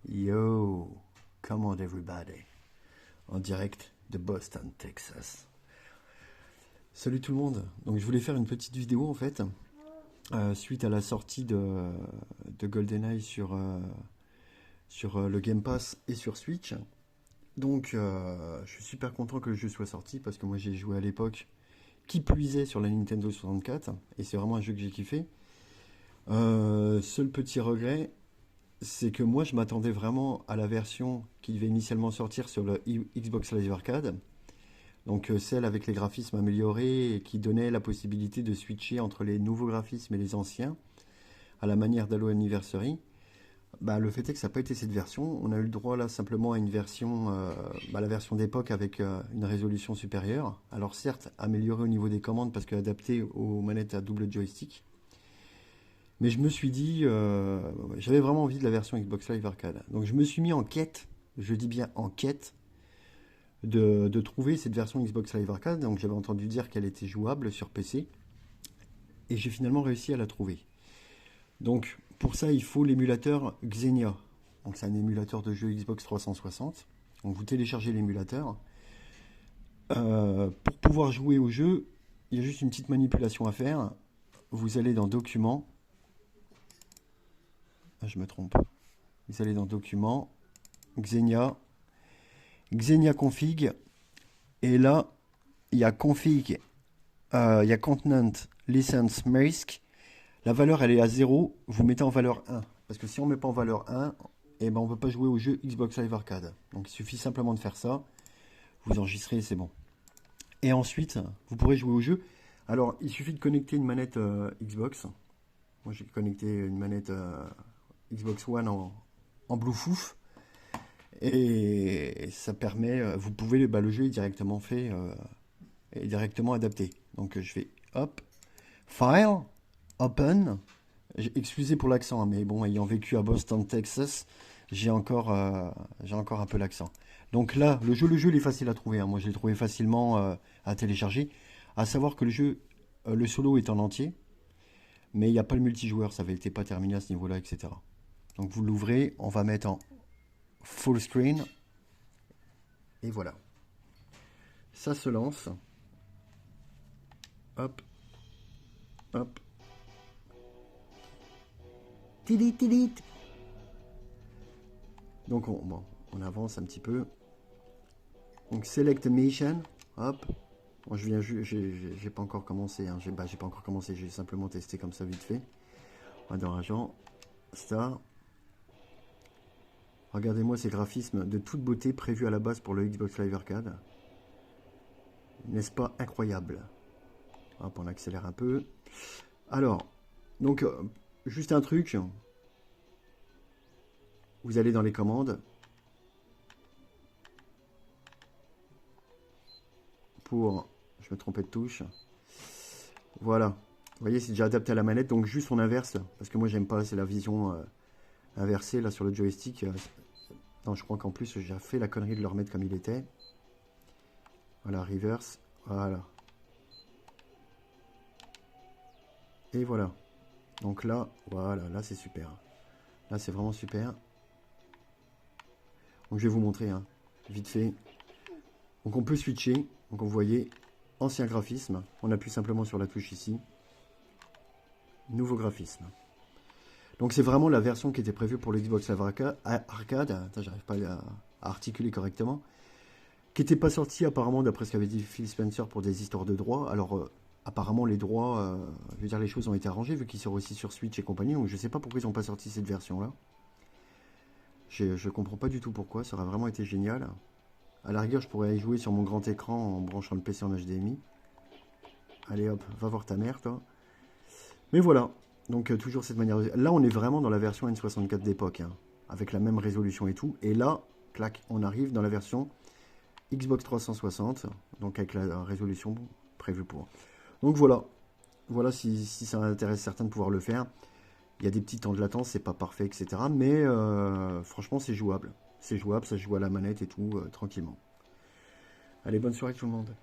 Yo, come on everybody, en direct de Boston, Texas. Salut tout le monde. Donc je voulais faire une petite vidéo en fait, suite à la sortie de GoldenEye sur le Game Pass et sur Switch. Donc je suis super content que le jeu soit sorti parce que moi j'ai joué à l'époque, qui plus est sur la Nintendo 64, et c'est vraiment un jeu que j'ai kiffé. Seul petit regret, c'est que moi je m'attendais vraiment à la version qui devait initialement sortir sur le Xbox Live Arcade, donc celle avec les graphismes améliorés et qui donnait la possibilité de switcher entre les nouveaux graphismes et les anciens, à la manière d'Halo Anniversary. Bah, le fait est que ça n'a pas été cette version. On a eu le droit là simplement à une version, la version d'époque avec une résolution supérieure. Alors certes améliorée au niveau des commandes parce qu'adaptée aux manettes à double joystick. Mais je me suis dit, j'avais vraiment envie de la version Xbox Live Arcade. Donc je me suis mis en quête, je dis bien en quête, de trouver cette version Xbox Live Arcade. Donc j'avais entendu dire qu'elle était jouable sur PC. Et j'ai finalement réussi à la trouver. Donc pour ça, il faut l'émulateur Xenia. Donc c'est un émulateur de jeu Xbox 360. Donc vous téléchargez l'émulateur. Pour pouvoir jouer au jeu, il y a juste une petite manipulation à faire. Vous allez dans Documents. Ah, je me trompe. Vous allez dans Documents, Xenia, Xenia Config, et là, il y a Config, il y a Content License Mask. La valeur, elle est à 0, vous mettez en valeur 1. Parce que si on ne met pas en valeur 1, eh ben, on ne peut pas jouer au jeu Xbox Live Arcade. Donc il suffit simplement de faire ça, vous enregistrez, c'est bon. Et ensuite, vous pourrez jouer au jeu. Alors, il suffit de connecter une manette Xbox. Moi, j'ai connecté une manette Xbox One en Bluetooth, et ça permet, vous pouvez, le jeu est directement fait et directement adapté. Donc je fais hop, File, Open. Excusez pour l'accent, mais bon, ayant vécu à Boston, Texas, j'ai encore un peu l'accent. Donc là, le jeu il est facile à trouver, hein. Moi, je l'ai trouvé facilement à télécharger. À savoir que le jeu, le solo est en entier, mais il n'y a pas le multijoueur, ça n'était pas terminé à ce niveau-là, etc. Donc vous l'ouvrez, on va mettre en full screen, et voilà. Ça se lance. Hop, hop. Tidit, tidit. Donc on avance un petit peu. Donc select mission, hop. Bon, j'ai pas encore commencé, hein. J'ai pas encore commencé, j'ai simplement testé comme ça vite fait. On va dans Agent, Star. Regardez-moi ces graphismes de toute beauté prévus à la base pour le Xbox Live Arcade. N'est-ce pas incroyable? Hop, on accélère un peu. Alors, donc, juste un truc. Vous allez dans les commandes. Pour... Je me trompais de touche. Voilà. Vous voyez, c'est déjà adapté à la manette. Donc, juste on inverse. Parce que moi, j'aime pas, c'est la vision inversée, là, sur le joystick. Non, je crois qu'en plus, j'ai fait la connerie de le remettre comme il était. Voilà, reverse. Voilà. Et voilà. Donc là, voilà, là c'est super. Là c'est vraiment super. Donc je vais vous montrer, hein, vite fait. Donc on peut switcher. Donc vous voyez, ancien graphisme. On appuie simplement sur la touche ici. Nouveau graphisme. Donc c'est vraiment la version qui était prévue pour le Xbox Live Arcade. J'arrive pas à articuler correctement. Qui n'était pas sorti apparemment d'après ce qu'avait dit Phil Spencer pour des histoires de droits. Alors apparemment les droits, je veux dire, les choses ont été arrangées vu qu'ils sont aussi sur Switch et compagnie. Donc je sais pas pourquoi ils n'ont pas sorti cette version là. Je comprends pas du tout pourquoi, ça aurait vraiment été génial. À la rigueur je pourrais y jouer sur mon grand écran en branchant le PC en HDMI. Allez hop, va voir ta mère toi. Mais voilà, donc toujours cette manière. Là on est vraiment dans la version N64 d'époque, hein, avec la même résolution et tout. Et là, clac, on arrive dans la version Xbox 360, donc avec la résolution prévue pour. Donc voilà, voilà si ça intéresse certains de pouvoir le faire. Il y a des petits temps de latence, c'est pas parfait, etc. Mais franchement, c'est jouable. C'est jouable, ça se joue à la manette et tout, tranquillement. Allez, bonne soirée tout le monde.